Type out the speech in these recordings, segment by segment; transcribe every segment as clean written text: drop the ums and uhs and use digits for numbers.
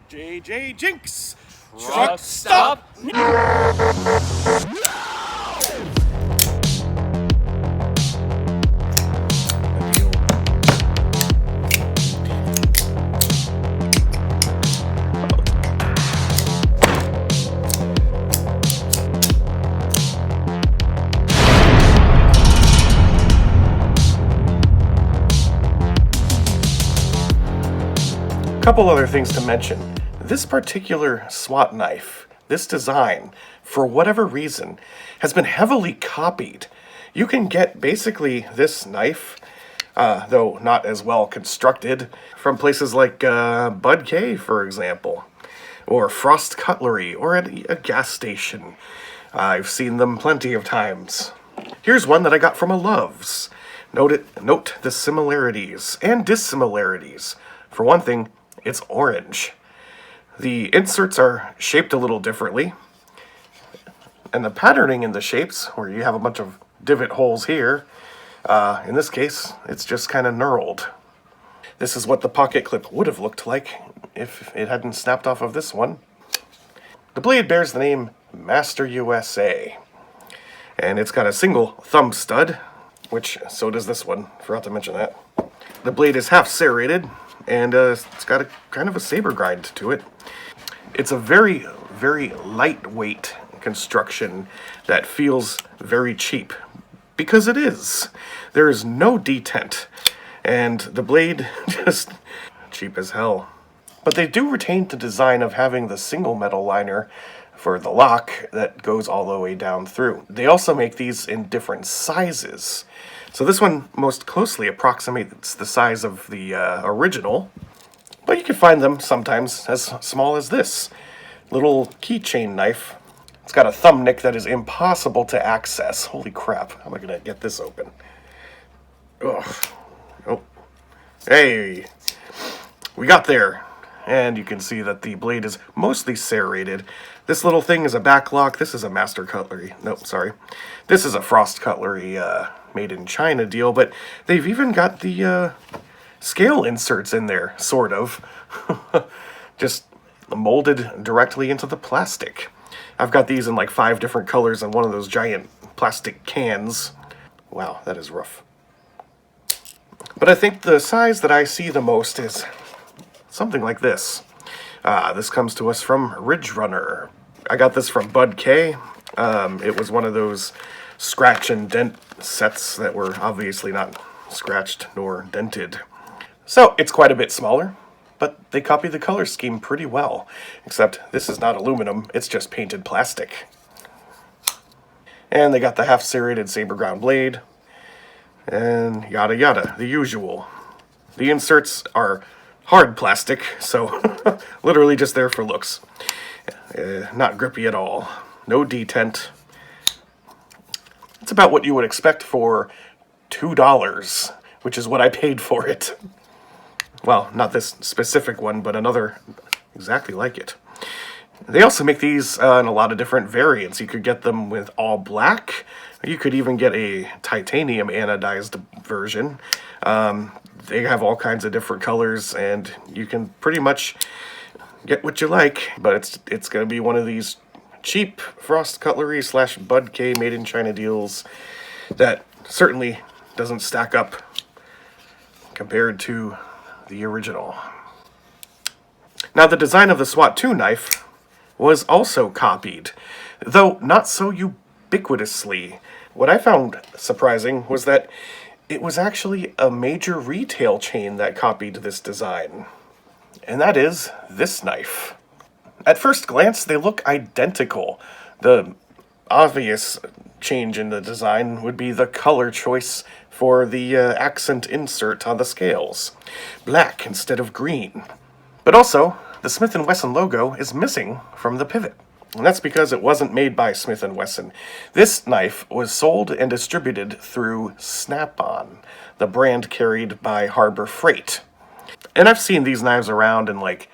JJ Jinx! Truck stop! Couple other things to mention. This particular SWAT knife, this design, for whatever reason, has been heavily copied. You can get basically this knife, though not as well constructed, from places like Bud K, for example, or Frost Cutlery, or at a gas station. I've seen them plenty of times. Here's one that I got from a Love's. Note the similarities and dissimilarities. For one thing, it's orange. The inserts are shaped a little differently, and the patterning in the shapes, where you have a bunch of divot holes here, in this case, it's just kind of knurled. This is what the pocket clip would have looked like if it hadn't snapped off of this one. The blade bears the name Master USA, and it's got a single thumb stud, which so does this one, forgot to mention that. The blade is half serrated, and it's got a kind of a saber grind to it. It's a very, very lightweight construction that feels very cheap, because it is. There is no detent, and the blade just cheap as hell. But they do retain the design of having the single metal liner for the lock that goes all the way down through. They also make these in different sizes. So this one most closely approximates the size of the original, but you can find them sometimes as small as this little keychain knife. It's got a thumb nick that is impossible to access. Holy crap, how am I gonna get this open? Ugh. Oh. Hey, we got there. And you can see that the blade is mostly serrated. This little thing is a backlock. This is a Master Cutlery. Nope, sorry. This is a Frost Cutlery made in China deal, but they've even got the scale inserts in there, sort of. Just molded directly into the plastic. I've got these in like 5 different colors in one of those giant plastic cans. Wow, that is rough. But I think the size that I see the most is something like this. This comes to us from Ridge Runner. I got this from Bud K. It was one of those scratch and dent sets that were obviously not scratched nor dented. So it's quite a bit smaller, but they copy the color scheme pretty well. Except this is not aluminum, it's just painted plastic. And they got the half serrated saber ground blade, and yada yada, the usual. The inserts are hard plastic, so literally just there for looks. Not grippy at all. No detent. It's about what you would expect for $2, which is what I paid for it. Well, not this specific one, but another exactly like it. They also make these in a lot of different variants. You could get them with all black. You could even get a titanium anodized version. They have all kinds of different colors, and you can pretty much get what you like, but it's going to be one of these cheap Frost Cutlery / Bud K made in China deals that certainly doesn't stack up compared to the original. Now, the design of the SWAT-2 knife was also copied, though not so ubiquitously. What I found surprising was that it was actually a major retail chain that copied this design, and that is this knife. At first glance, they look identical. The obvious change in the design would be the color choice for the accent insert on the scales. Black instead of green. But also, the Smith & Wesson logo is missing from the pivot. And that's because it wasn't made by Smith & Wesson. This knife was sold and distributed through Snap-on, the brand carried by Harbor Freight. And I've seen these knives around in like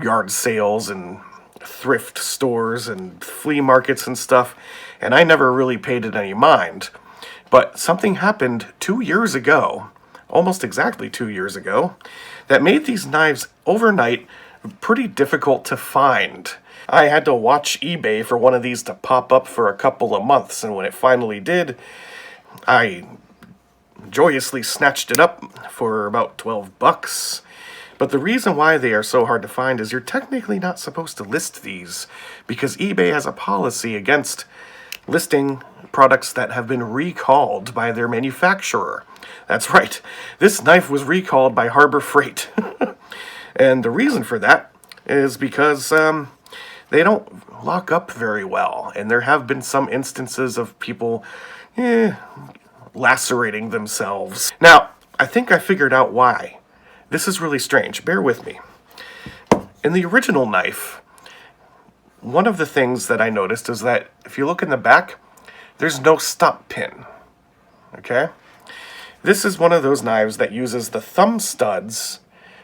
yard sales and thrift stores and flea markets and stuff, and I never really paid it any mind. But something happened 2 years ago, almost exactly 2 years ago, that made these knives overnight pretty difficult to find. I had to watch eBay for one of these to pop up for a couple of months, and when it finally did, I joyously snatched it up for about 12 bucks. But the reason why they are so hard to find is you're technically not supposed to list these, because eBay has a policy against listing products that have been recalled by their manufacturer. That's right, this knife was recalled by Harbor Freight. And the reason for that is because they don't lock up very well, and there have been some instances of people lacerating themselves. Now, I think I figured out why. This is really strange. Bear with me. In the original knife, one of the things that I noticed is that if you look in the back, there's no stop pin. Okay? This is one of those knives that uses the thumb studs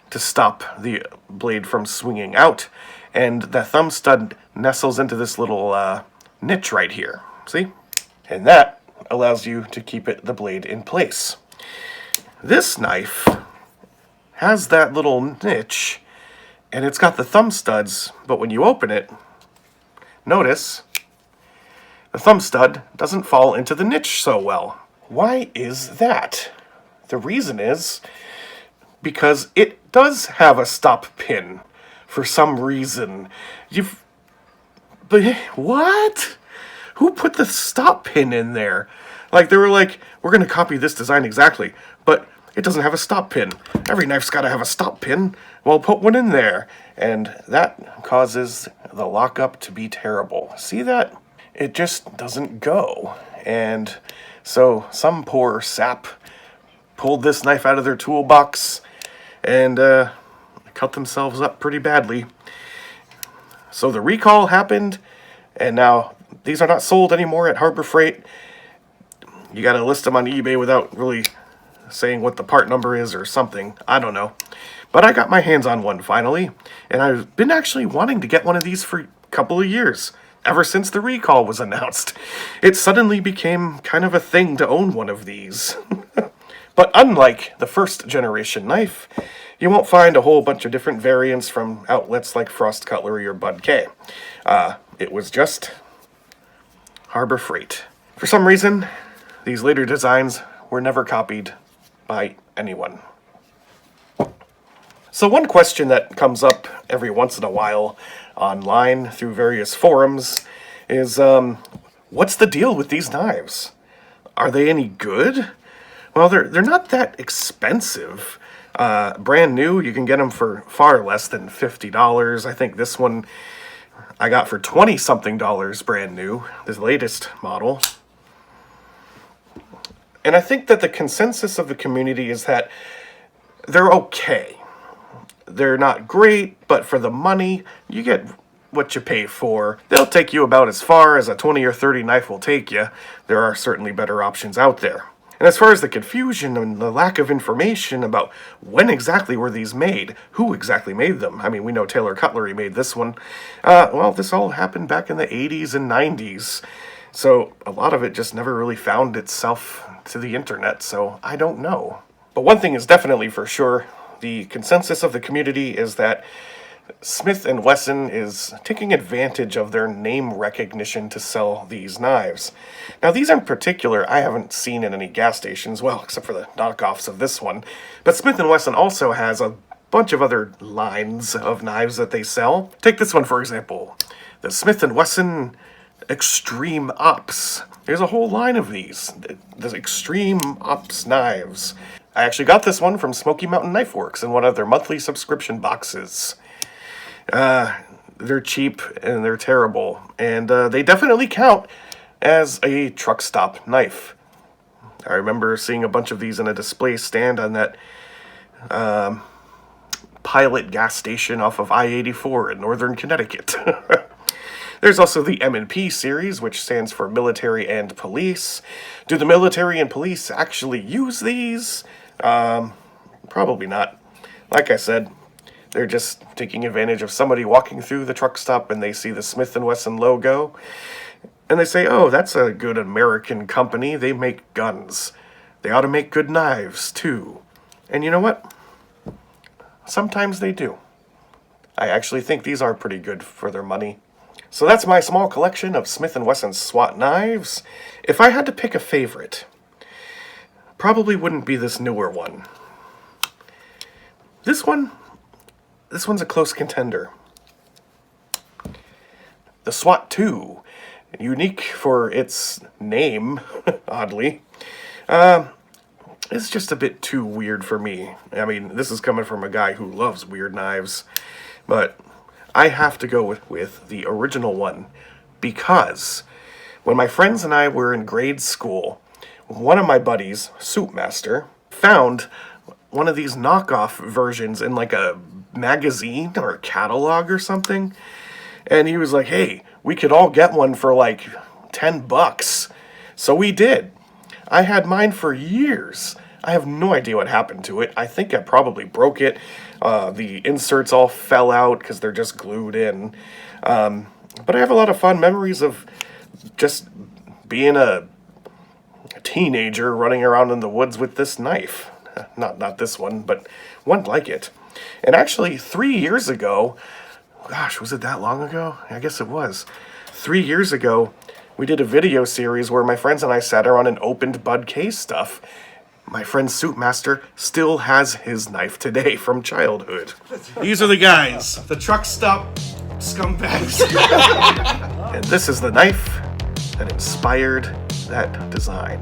to stop the blade from swinging out, and the thumb stud nestles into this little niche right here. See? And that allows you to keep the blade in place. This knife has that little niche, and it's got the thumb studs, but when you open it, notice the thumb stud doesn't fall into the niche so well. Why is that? The reason is because it does have a stop pin for some reason. But what? Who put the stop pin in there? Like, they were like, we're going to copy this design exactly, but it doesn't have a stop pin. Every knife's got to have a stop pin. Well, put one in there. And that causes the lockup to be terrible. See that? It just doesn't go. And so some poor sap pulled this knife out of their toolbox and cut themselves up pretty badly. So the recall happened, and now these are not sold anymore at Harbor Freight. You got to list them on eBay without really saying what the part number is or something. I don't know. But I got my hands on one finally, and I've been actually wanting to get one of these for a couple of years. Ever since the recall was announced, it suddenly became kind of a thing to own one of these. But unlike the first generation knife, you won't find a whole bunch of different variants from outlets like Frost Cutlery or Bud K. It was just Harbor Freight. For some reason, these later designs were never copied by anyone. So one question that comes up every once in a while online through various forums is, what's the deal with these knives? Are they any good? Well, they're not that expensive. Brand new, you can get them for far less than $50. I think this one I got for $20-something brand new, this latest model. And I think that the consensus of the community is that they're okay. They're not great, but for the money, you get what you pay for. They'll take you about as far as a 20 or 30 knife will take you. There are certainly better options out there. And as far as the confusion and the lack of information about when exactly were these made, who exactly made them. I mean, we know Taylor Cutlery made this one. Well, this all happened back in the 80s and 90s. So a lot of it just never really found itself to the internet, so I don't know. But one thing is definitely for sure, the consensus of the community is that Smith & Wesson is taking advantage of their name recognition to sell these knives. Now, these in particular, I haven't seen in any gas stations, well, except for the knockoffs of this one. But Smith & Wesson also has a bunch of other lines of knives that they sell. Take this one, for example. The Smith & Wesson Extreme Ops. There's a whole line of these. The Extreme Ops knives. I actually got this one from Smoky Mountain Knife Works in one of their monthly subscription boxes. They're cheap and they're terrible, and they definitely count as a truck stop knife. I remember seeing a bunch of these in a display stand on that Pilot gas station off of I-84 in northern Connecticut. There's also the M&P series, which stands for Military and Police. Do the military and police actually use these? Probably not. Like I said, they're just taking advantage of somebody walking through the truck stop and they see the Smith & Wesson logo. And they say, oh, that's a good American company. They make guns. They ought to make good knives, too. And you know what? Sometimes they do. I actually think these are pretty good for their money. So that's my small collection of Smith & Wesson SWAT knives. If I had to pick a favorite, probably wouldn't be this newer one. This one's a close contender. The SWAT 2, unique for its name, oddly, is just a bit too weird for me. I mean, this is coming from a guy who loves weird knives, but I have to go with the original one, because when my friends and I were in grade school, one of my buddies, Soup Master, found one of these knockoff versions in like a magazine or a catalog or something, and he was like, hey, we could all get one for like $10. So we did. I had mine for years. I have no idea what happened to it. I think I probably broke it. The inserts all fell out because they're just glued in. But I have a lot of fond memories of just being a teenager running around in the woods with this knife. Not this one, but one like it. And actually, 3 years ago, gosh, was it that long ago? I guess it was. 3 years ago, we did a video series where my friends and I sat around and opened Bud K's stuff. My friend Soup Master still has his knife today from childhood. These are the guys, the truck stop scumbags. And this is the knife that inspired that design.